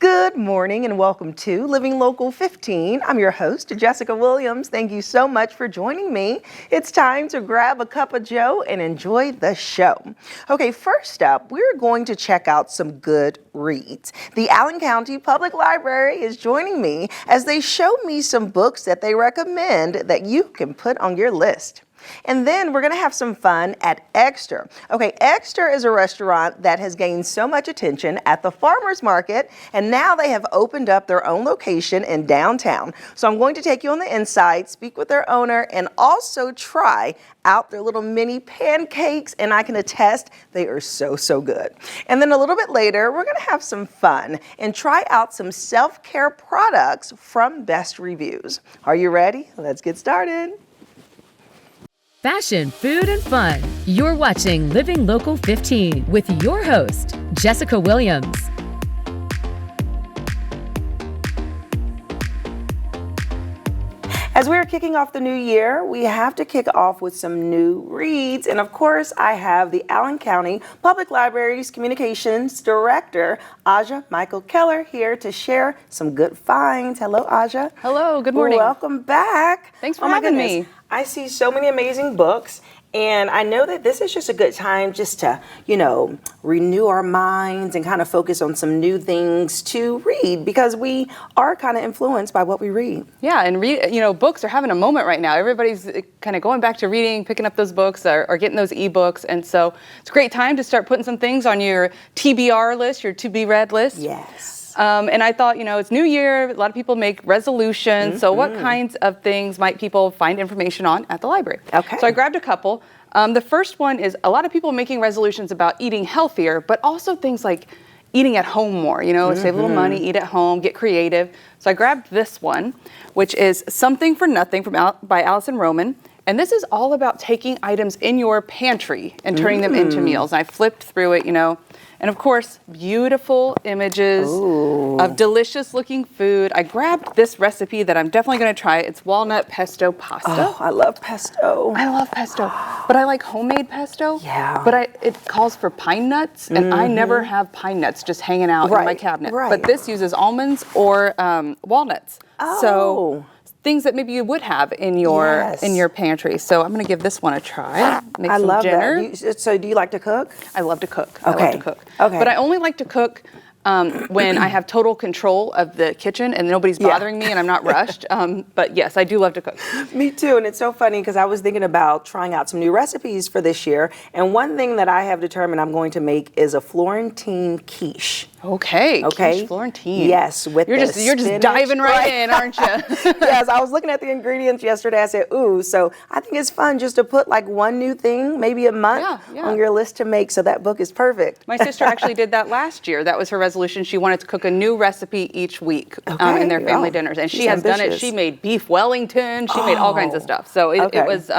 Good morning and welcome to Living Local 15. I'm your host, Jessica Williams. Thank you so much for joining me. It's time to grab a cup of joe and enjoy the show. Okay, first up, we're going to check out some good reads. The Allen County Public Library is joining me as they show me some books that they recommend that you can put on your list. And then we're going to have some fun at Eggster. Okay, Eggster is a restaurant that has gained so much attention at the farmers market, and now they have opened up their own location in downtown. So I'm going to take you on the inside, speak with their owner, and also try out their little mini pancakes, and I can attest they are so good. And then a little bit later, we're going to have some fun and try out some self-care products from BestReviews. Are you ready? Let's get started. Fashion, food, and fun. You're watching Living Local 15 with your host, Jessica Williams. As we're kicking off the new year, we have to kick off with some new reads. And of course, I have the Allen County Public Library's Communications Director, Aja Michael Keller, here to share some good finds. Hello, Aja. Hello, good morning. Welcome back. Thanks for having me. I see so many amazing books, and I know that this is just a good time just to, renew our minds and kind of focus on some new things to read because we are kind of influenced by what we read. Yeah, and books are having a moment right now. Everybody's kind of going back to reading, picking up those books or getting those ebooks, and so it's a great time to start putting some things on your TBR list, your to be read list. Yes. And I thought, it's New Year, a lot of people make resolutions, so what kinds of things might people find information on at the library? Okay. So I grabbed a couple. The first one is a lot of people making resolutions about eating healthier, but also things like eating at home more, save a little money, eat at home, get creative. So I grabbed this one, which is Something for Nothing by Allison Roman. And this is all about taking items in your pantry and turning them into meals. And I flipped through it, and of course, beautiful images of delicious looking food. I grabbed this recipe that I'm definitely going to try. It's walnut pesto pasta. Oh, I love pesto. I love pesto, but I like homemade pesto. Yeah. But it calls for pine nuts, and I never have pine nuts just hanging out in my cabinet. Right. But this uses almonds or walnuts. Oh. So things that maybe you would have in your pantry. So I'm going to give this one a try. Make I some love dinner. that. So do you like to cook? I love to cook. Okay. I love to cook. Okay. But I only like to cook when I have total control of the kitchen and nobody's bothering me and I'm not rushed. But yes, I do love to cook. Me too, and it's so funny because I was thinking about trying out some new recipes for this year, and one thing that I have determined I'm going to make is a Florentine quiche. Okay. Quiche Florentine. Yes, you're just diving right in, aren't you? Yes, I was looking at the ingredients yesterday. I said, ooh, so I think it's fun just to put like one new thing, maybe a month on your list to make, so that book is perfect. My sister actually did that last year. That was her resolution. She wanted to cook a new recipe each week in their family dinners, and she has done it. She made beef Wellington. She made all kinds of stuff. So it was.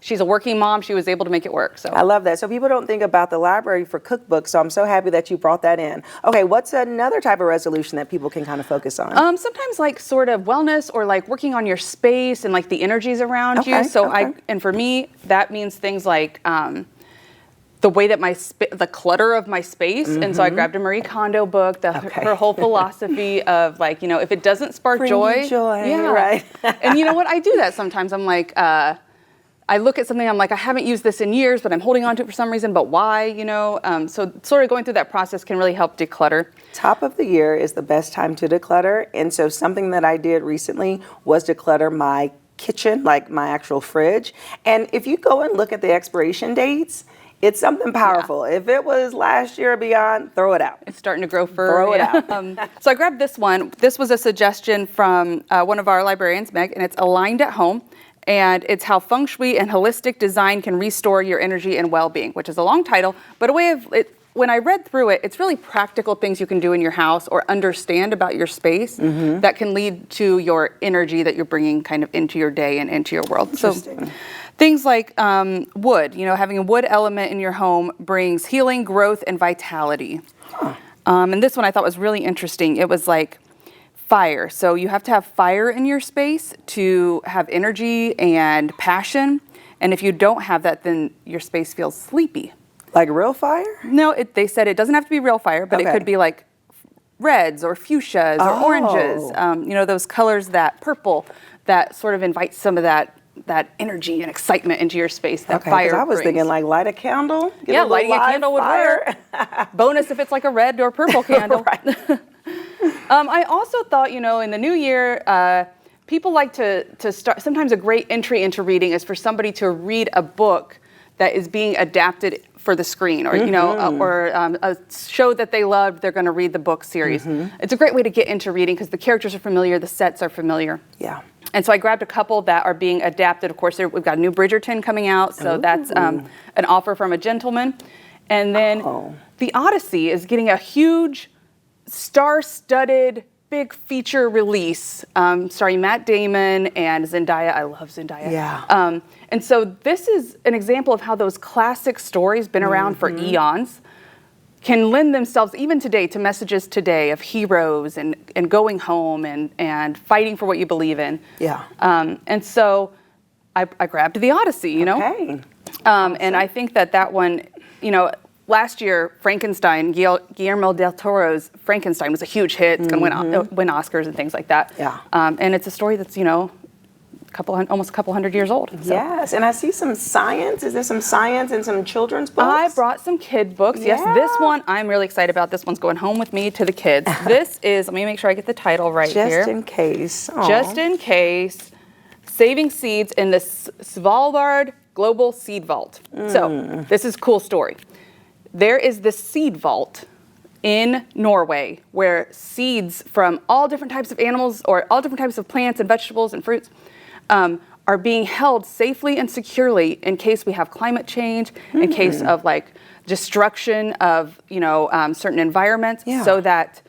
She's a working mom. She was able to make it work. So I love that. So people don't think about the library for cookbooks. So I'm so happy that you brought that in. Okay, what's another type of resolution that people can kind of focus on? Sometimes like sort of wellness or like working on your space and like the energies around you. So and for me that means things like the way that the clutter of my space, and so I grabbed a Marie Kondo book, her whole philosophy of like, if it doesn't spark joy, right? And you know what, I do that sometimes. I'm like, I look at something, I'm like, I haven't used this in years, but I'm holding on to it for some reason, but why, So sort of going through that process can really help declutter. Top of the year is the best time to declutter, and so something that I did recently was declutter my kitchen, like my actual fridge. And if you go and look at the expiration dates, it's something powerful. Yeah. If it was last year or beyond, throw it out. It's starting to grow fur. Throw it out. So I grabbed this one. This was a suggestion from one of our librarians, Meg, and it's Aligned at Home. And it's how feng shui and holistic design can restore your energy and well-being, which is a long title, but a way of it. When I read through it, it's really practical things you can do in your house or understand about your space that can lead to your energy that you're bringing kind of into your day and into your world. So things like wood, having a wood element in your home brings healing, growth, and vitality. And this one I thought was really interesting. It was like fire. So you have to have fire in your space to have energy and passion. And if you don't have that, then your space feels sleepy. Like real fire? No, they said it doesn't have to be real fire, but it could be like reds or fuchsias or oranges. Those colors, that purple, that sort of invites some of that energy and excitement into your space. That fire. I was brings. thinking like light a candle. Yeah, lighting a candle would work. Bonus if it's like a red or purple candle. I also thought, in the new year, people like to start. Sometimes a great entry into reading is for somebody to read a book that is being adapted for the screen, or a show that they loved. They're going to read the book series. It's a great way to get into reading because the characters are familiar, the sets are familiar. Yeah. And so I grabbed a couple that are being adapted. Of course, we've got a new Bridgerton coming out, so that's an offer from a gentleman. And then The Odyssey is getting a huge, star-studded, big feature release starring Matt Damon and Zendaya. I love Zendaya. Yeah. And so this is an example of how those classic stories, been around for eons, can lend themselves even today to messages today of heroes and going home and fighting for what you believe in. Yeah. And so I grabbed The Odyssey, Okay. And I think that one, last year, Frankenstein, Guillermo del Toro's Frankenstein was a huge hit. It's going to win Oscars and things like that. Yeah. And it's a story that's, almost a couple hundred years old. So. Yes, and I see some science. Is there some science and some children's books? I brought some kid books. Yeah. Yes, this one I'm really excited about. This one's going home with me to the kids. This is, let me make sure I get the title right here. Just in case. Aw. Just in case, Saving Seeds in the Svalbard Global Seed Vault. So this is a cool story. There is this seed vault in Norway where seeds from all different types of animals or all different types of plants and vegetables and fruits are being held safely and securely in case we have climate change, in case of like destruction of certain environments, so that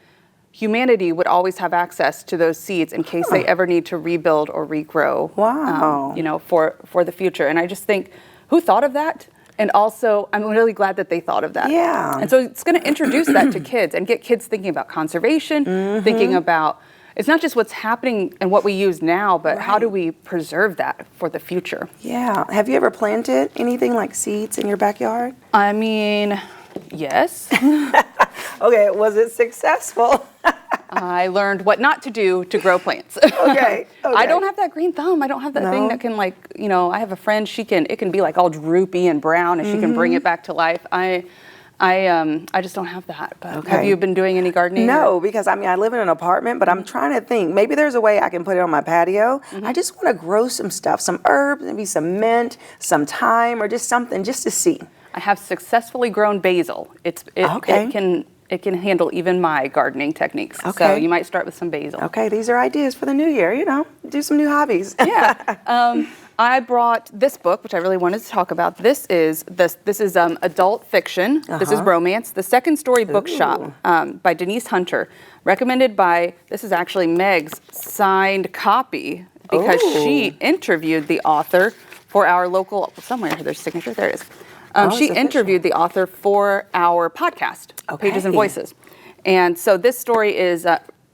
humanity would always have access to those seeds in case they ever need to rebuild or regrow. Wow. For the future. And I just think, who thought of that? And also, I'm really glad that they thought of that. Yeah. And so it's going to introduce that to kids and get kids thinking about conservation, thinking about, it's not just what's happening and what we use now, but how do we preserve that for the future? Yeah. Have you ever planted anything like seeds in your backyard? I mean, yes. Okay, was it successful? I learned what not to do to grow plants. Okay. I don't have that green thumb. I don't have that thing that can I have a friend, it can be like all droopy and brown and she can bring it back to life. I just don't have that. But have you been doing any gardening? No, because I live in an apartment, but I'm trying to think. Maybe there's a way I can put it on my patio. I just want to grow some stuff, some herbs, maybe some mint, some thyme, or just something just to see. I have successfully grown basil. It can handle even my gardening techniques. Okay. So you might start with some basil. Okay, these are ideas for the new year, do some new hobbies. Yeah. I brought this book, which I really wanted to talk about. This is adult fiction. This is romance. The Second Story Bookshop by Denise Hunter. Recommended by, this is actually Meg's signed copy because she interviewed the author for our local, somewhere there's a signature, there it is. She interviewed the author for our podcast, Pages and Voices. And so this story is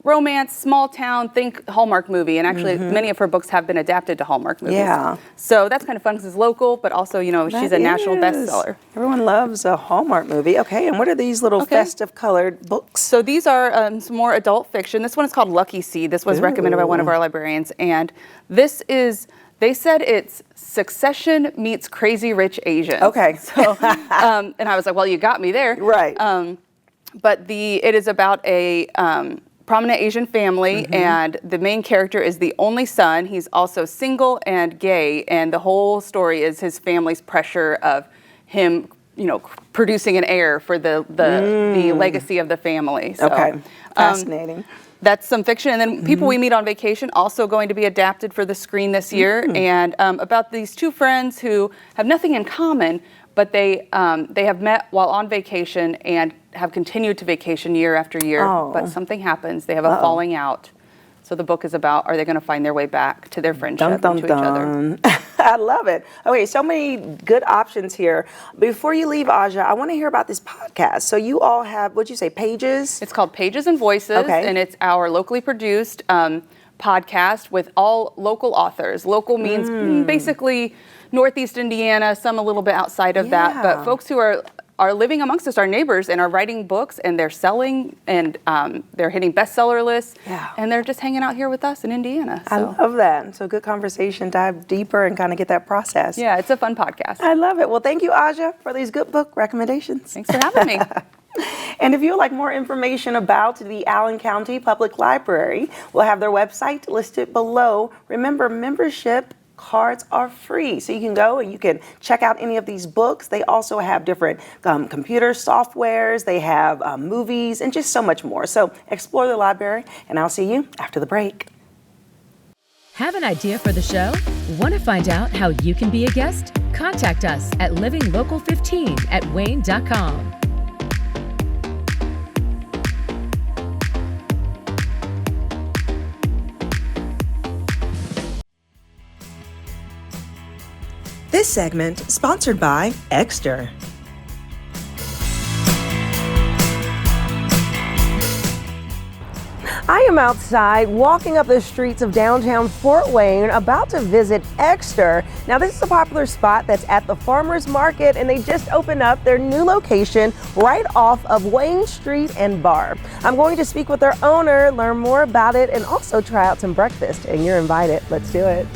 romance, small town, think Hallmark movie. And actually, many of her books have been adapted to Hallmark movies. Yeah. So that's kind of fun because it's local, but also, she's a national bestseller. Everyone loves a Hallmark movie. Okay, and what are these little festive colored books? So these are some more adult fiction. This one is called Lucky Seed. This was recommended by one of our librarians. And this is, they said it's Succession meets Crazy Rich Asians. Okay. So, and I was like, well, you got me there. Right. But it is about a prominent Asian family, and the main character is the only son. He's also single and gay, and the whole story is his family's pressure of him, producing an heir for the legacy of the family. So, okay, fascinating. That's some fiction. And then People We Meet on Vacation, also going to be adapted for the screen this year. And about these two friends who have nothing in common, but they have met while on vacation and have continued to vacation year after year. But something happens. They have a falling out. So the book is about, are they going to find their way back to their friendship and to each other? I love it. Okay, so many good options here. Before you leave, Aja, I want to hear about this podcast. So you all have, what'd you say, Pages? It's called Pages and Voices, and it's our locally produced podcast with all local authors. Local means basically Northeast Indiana, some a little bit outside of that, but folks who are are living amongst us, our neighbors, and are writing books, and they're selling, and they're hitting bestseller lists, and they're just hanging out here with us in Indiana. So. I love that. So good conversation, dive deeper and kind of get that process. Yeah, it's a fun podcast. I love it. Well, thank you, Aja, for these good book recommendations. Thanks for having me. And if you would like more information about the Allen County Public Library, we'll have their website listed below. Remember, membership cards are free, so you can go and you can check out any of these books. They also have different computer softwares, they have movies, and just so much more. So explore the library, and I'll see you after the break. Have an idea for the show? Want to find out how you can be a guest? Contact us at livinglocal15@wayne.com. This segment sponsored by Eggster. I am outside walking up the streets of downtown Fort Wayne about to visit Eggster. Now this is a popular spot that's at the Farmers Market, and they just opened up their new location right off of Wayne Street and Bar. I'm going to speak with their owner, learn more about it, and also try out some breakfast, and you're invited. Let's do it.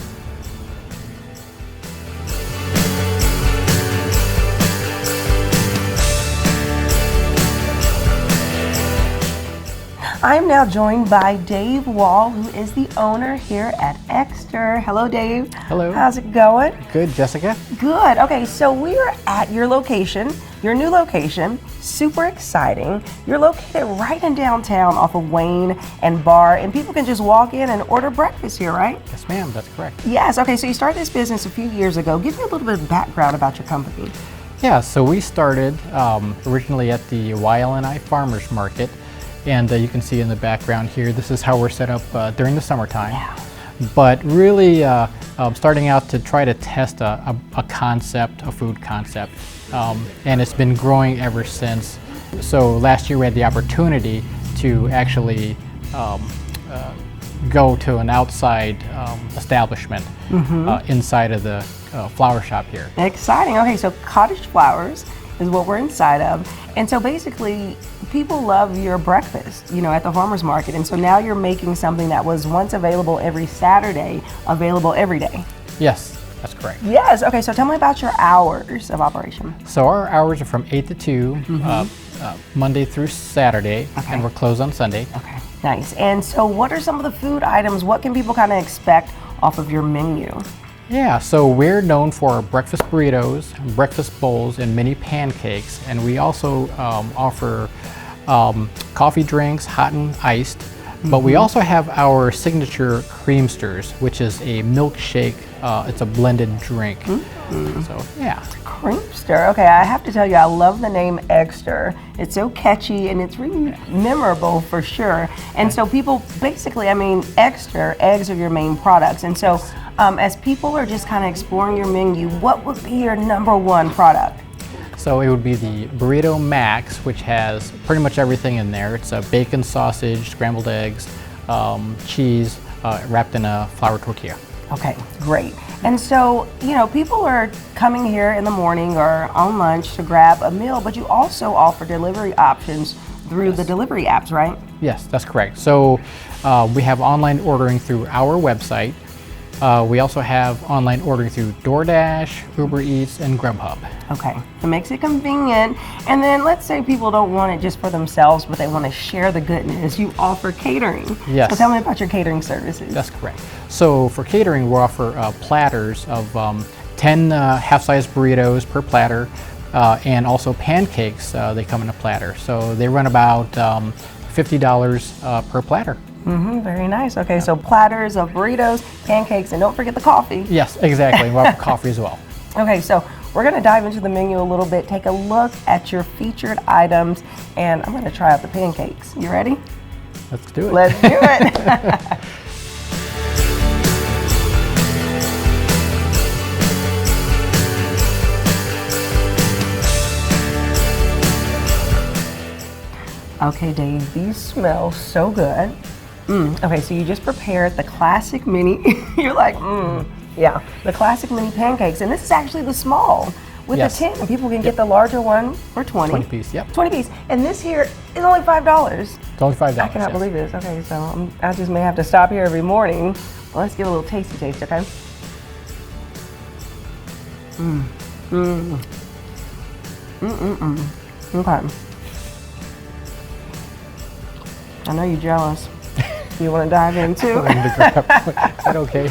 I am now joined by Dave Wall, who is the owner here at Eggster. Hello, Dave. Hello. How's it going? Good, Jessica. Good. Okay, so we're at your location, your new location. Super exciting. You're located right in downtown off of Wayne and Bar, and people can just walk in and order breakfast here, right? Yes, ma'am, that's correct. Yes. Okay, so you started this business a few years ago. Give me a little bit of background about your company. Yeah, so we started originally at the YLNI Farmers Market. And you can see in the background here, this is how we're set up during the summertime. Yeah. But really starting out to try to test a concept, a food concept. And it's been growing ever since. So last year we had the opportunity to actually go to an outside establishment inside of the flower shop here. Exciting. Okay, so Cottage Flowers is what we're inside of. And so basically, people love your breakfast, you know, at the farmer's market. And so now you're making something that was once available every Saturday, available every day. Yes, that's correct. Yes. Okay, so tell me about your hours of operation. So our hours are from 8 to 2, Monday through Saturday, Okay. and we're closed on Sunday. Okay, nice. And so what are some of the food items? What can people kind of expect off of your menu? Yeah, so we're known for our breakfast burritos, breakfast bowls, and mini pancakes. And we also offer coffee drinks, hot and iced. But we also have our signature creamsters, which is a milkshake. It's a blended drink. So, yeah. Creamster. Okay, I have to tell you, I love the name Eggster. It's so catchy and it's really memorable for sure. And so people basically, I mean, Eggster, eggs are your main products. And so as people are just kind of exploring your menu, what would be your #1 product? So it would be the Burrito Max, which has pretty much everything in there. It's a bacon, sausage, scrambled eggs, cheese, wrapped in a flour tortilla. Okay, great. And so, you know, people are coming here in the morning or on lunch to grab a meal, but you also offer delivery options through the delivery apps, right? Yes, that's correct. So we have online ordering through our website. We also have online ordering through DoorDash, Uber Eats, and Grubhub. Okay, it makes it convenient. And then let's say people don't want it just for themselves, but they want to share the goodness. You offer catering. Yes. So tell me about your catering services. That's correct. So for catering, we offer platters of 10 half-size burritos per platter, and also pancakes. They come in a platter. So they run about $50 per platter. Very nice. Okay, so platters of burritos, pancakes, and don't forget the coffee. Yes, exactly. We offer coffee as well. Okay, so we're going to dive into the menu a little bit, take a look at your featured items, and I'm going to try out the pancakes. You ready? Let's do it. Let's do it. Okay, Dave, these smell so good. Okay, so you just prepared the classic mini. You're like, yeah, the classic mini pancakes. And this is actually the small, with Yes. the 10. People can get the larger one for 20. 20 piece, yep. 20 piece. And this here is only $5. It's only $5. I cannot believe this. Okay, so I just may have to stop here every morning. Well, let's give it a little tasty taste, okay? Okay. I know you're jealous. Do you want to dive in too? Is that okay?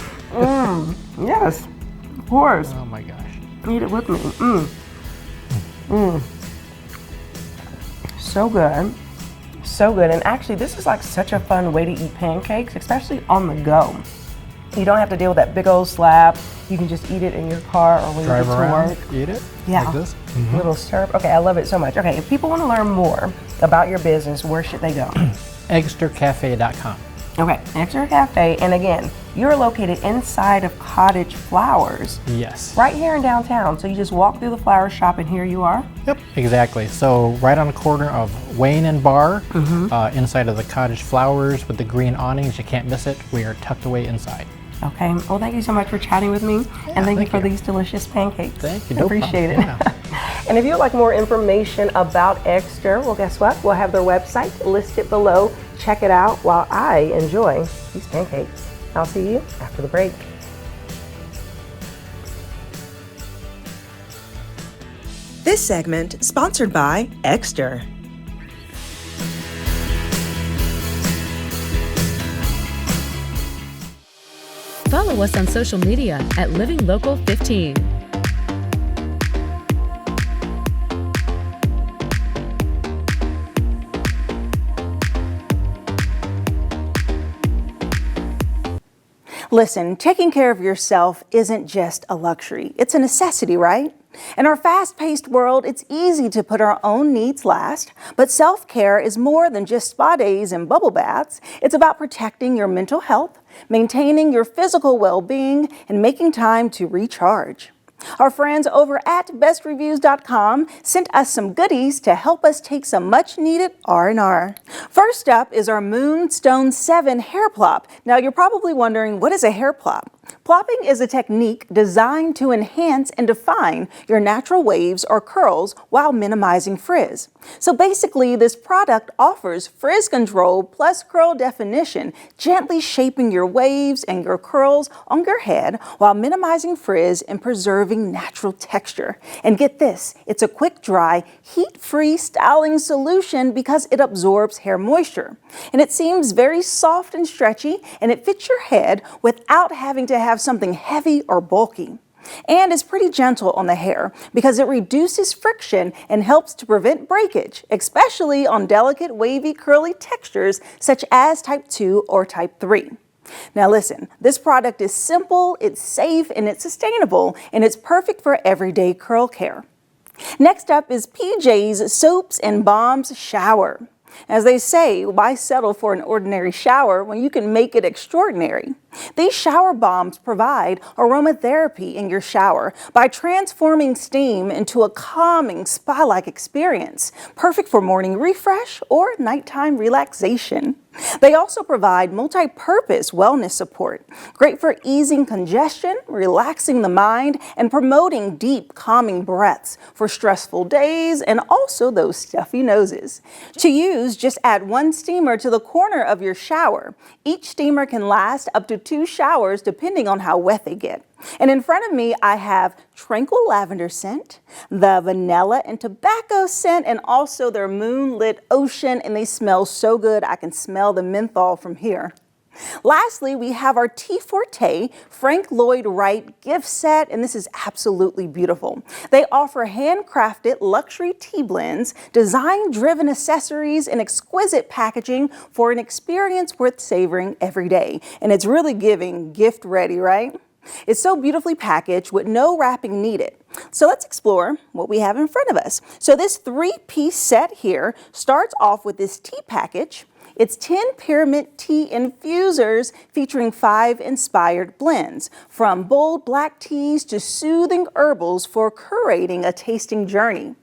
Yes, of course. Oh my gosh. Eat it with me. So good. So good. And actually, this is like such a fun way to eat pancakes, especially on the go. You don't have to deal with that big old slab. You can just eat it in your car or when Drive you get around, to work. eat it Yeah. like this. Little syrup. Okay, I love it so much. Okay, if people want to learn more about your business, where should they go? EggsterCafe.com. Okay, Eggster Cafe. And again, you're located inside of Cottage Flowers, Yes. right here in downtown. So you just walk through the flower shop and here you are. Yep, exactly. So right on the corner of Wayne and Bar, inside of the Cottage Flowers with the green awnings. You can't miss it. We are tucked away inside. Okay, well, thank you so much for chatting with me. And thank you for you. these delicious pancakes. Thank you. I No appreciate problem. it. And if you'd like more information about Eggster, well, guess what? We'll have their website listed below. Check it out while I enjoy these pancakes. I'll see you after the break. This segment sponsored by Eggster. Follow us on social media at LivingLocal15. Listen, taking care of yourself isn't just a luxury. It's a necessity, right? In our fast-paced world, it's easy to put our own needs last, but self-care is more than just spa days and bubble baths. It's about protecting your mental health, maintaining your physical well-being, and making time to recharge. Our friends over at BestReviews.com sent us some goodies to help us take some much-needed R&R. First up is our Moonstone 7 hair plop. Now, you're probably wondering, what is a hair plop? Plopping is a technique designed to enhance and define your natural waves or curls while minimizing frizz. So basically, this product offers frizz control plus curl definition, gently shaping your waves and your curls on your head while minimizing frizz and preserving natural texture. And get this, it's a quick dry, heat-free styling solution because it absorbs hair moisture. And it seems very soft and stretchy, and it fits your head without having to have something heavy or bulky. And it's pretty gentle on the hair because it reduces friction and helps to prevent breakage, especially on delicate, wavy, curly textures such as type 2 or type 3. Now listen, this product is simple, it's safe, and it's sustainable, and it's perfect for everyday curl care. Next up is PJ's Soaps and Balms Shower. As they say, why settle for an ordinary shower when you can make it extraordinary? These shower bombs provide aromatherapy in your shower by transforming steam into a calming spa-like experience, perfect for morning refresh or nighttime relaxation. They also provide multi-purpose wellness support, great for easing congestion, relaxing the mind, and promoting deep, calming breaths for stressful days and also those stuffy noses. To use, just add one steamer to the corner of your shower. Each steamer can last up to 2 showers depending on how wet they get. And in front of me, I have Tranquil Lavender scent, the Vanilla and Tobacco scent, and also their Moonlit Ocean, and they smell so good. I can smell the menthol from here. Lastly, we have our Tea Forte Frank Lloyd Wright gift set, and this is absolutely beautiful. They offer handcrafted luxury tea blends, design-driven accessories, and exquisite packaging for an experience worth savoring every day. And it's really giving gift ready, right? It's so beautifully packaged with no wrapping needed. So let's explore what we have in front of us. So this 3-piece set here starts off with this tea package. It's 10 pyramid tea infusers featuring 5 inspired blends, from bold black teas to soothing herbals for curating a tasting journey.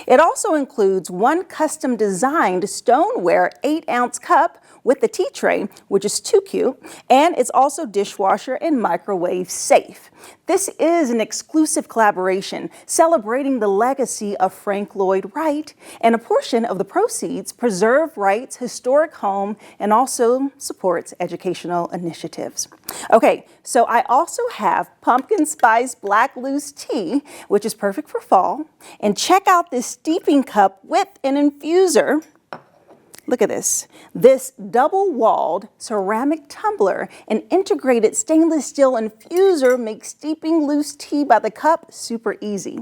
It also includes 1 custom designed stoneware 8-ounce cup with the tea tray, which is too cute, and it's also dishwasher and microwave safe. This is an exclusive collaboration celebrating the legacy of Frank Lloyd Wright, and a portion of the proceeds preserve Wright's historic home and also supports educational initiatives. Okay, so I also have pumpkin spice black loose tea, which is perfect for fall. And check out this steeping cup with an infuser. Look at this. This double-walled ceramic tumbler and integrated stainless steel infuser makes steeping loose tea by the cup super easy.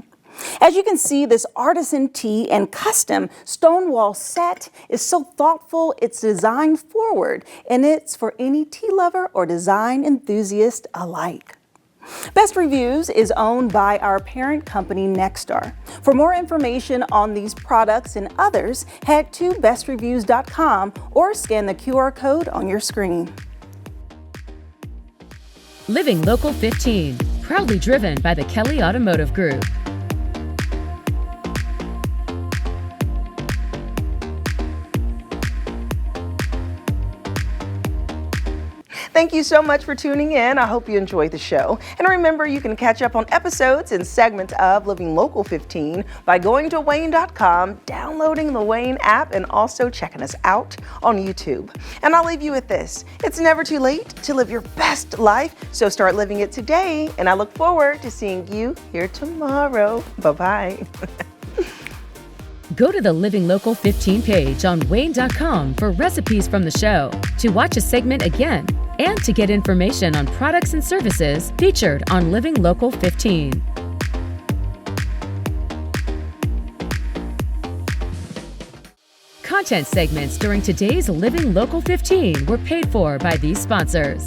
As you can see, this artisan tea and custom stonewall set is so thoughtful, it's designed forward, and it's for any tea lover or design enthusiast alike. Best Reviews is owned by our parent company, Nexstar. For more information on these products and others, head to bestreviews.com or scan the QR code on your screen. Living Local 15, proudly driven by the Kelly Automotive Group. Thank you so much for tuning in. I hope you enjoyed the show. And remember, you can catch up on episodes and segments of Living Local 15 by going to WANE.com, downloading the WANE app, and also checking us out on YouTube. And I'll leave you with this. It's never too late to live your best life, so start living it today. And I look forward to seeing you here tomorrow. Bye-bye. Go to the Living Local 15 page on WANE.com for recipes from the show, to watch a segment again, and to get information on products and services featured on Living Local 15. Content segments during today's Living Local 15 were paid for by these sponsors.